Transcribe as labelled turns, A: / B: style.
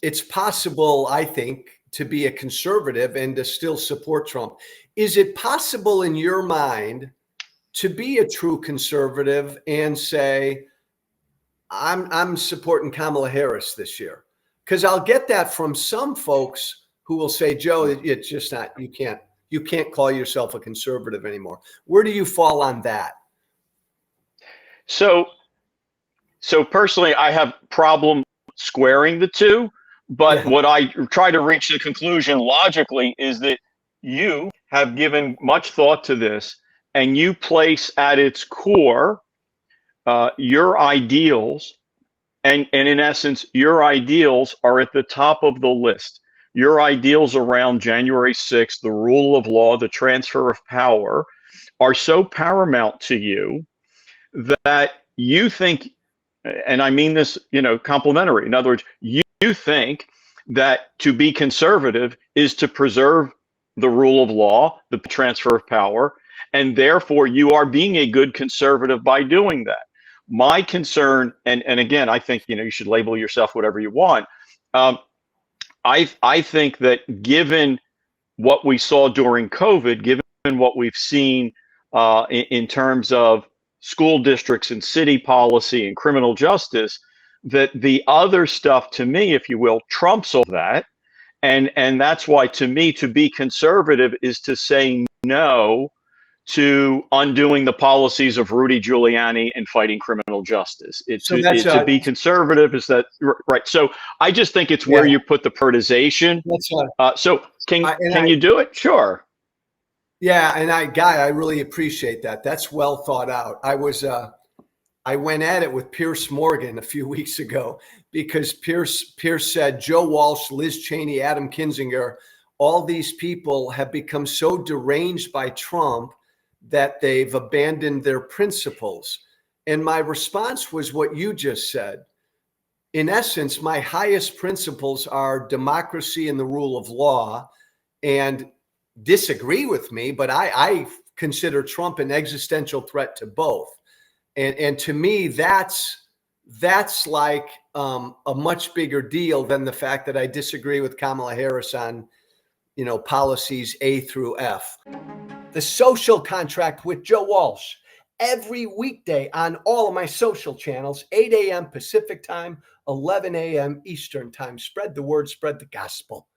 A: it's possible, I think, to be a conservative and to still support Trump. Is it possible in your mind to be a true conservative and say, I'm supporting Kamala Harris this year? Because I'll get that from some folks who will say, Joe, it's just not, you can't call yourself a conservative anymore. Where do you fall on that?
B: So personally, I have problem squaring the two, but what I try to reach the conclusion logically is that you have given much thought to this, and you place at its core your ideals, and in essence, your ideals are at the top of the list. Your ideals around January 6th, the rule of law, the transfer of power, are so paramount to you that you think, and I mean this, complimentary. In other words, you think that to be conservative is to preserve the rule of law, the transfer of power, and therefore you are being a good conservative by doing that. My concern, and again, I think you should label yourself whatever you want. I think that given what we saw during COVID, given what we've seen in terms of school districts and city policy and criminal justice, that the other stuff, to me, if you will, trumps all that. And that's why, to me, to be conservative is to say no to undoing the policies of Rudy Giuliani and fighting criminal justice. To be conservative is that, right? So I just think it's where you put the prioritization. So can you do it? Sure.
A: Yeah, and Guy, I really appreciate that. That's well thought out. I went at it with Pierce Morgan a few weeks ago because Pierce said Joe Walsh, Liz Cheney, Adam Kinzinger, all these people have become so deranged by Trump that they've abandoned their principles. And my response was what you just said. In essence, my highest principles are democracy and the rule of law, and disagree with me, but I consider Trump an existential threat to both. And to me, that's like a much bigger deal than the fact that I disagree with Kamala Harris on, policies A through F. The Social Contract with Joe Walsh, every weekday on all of my social channels, 8 a.m. Pacific time, 11 a.m. Eastern time. Spread the word, spread the gospel.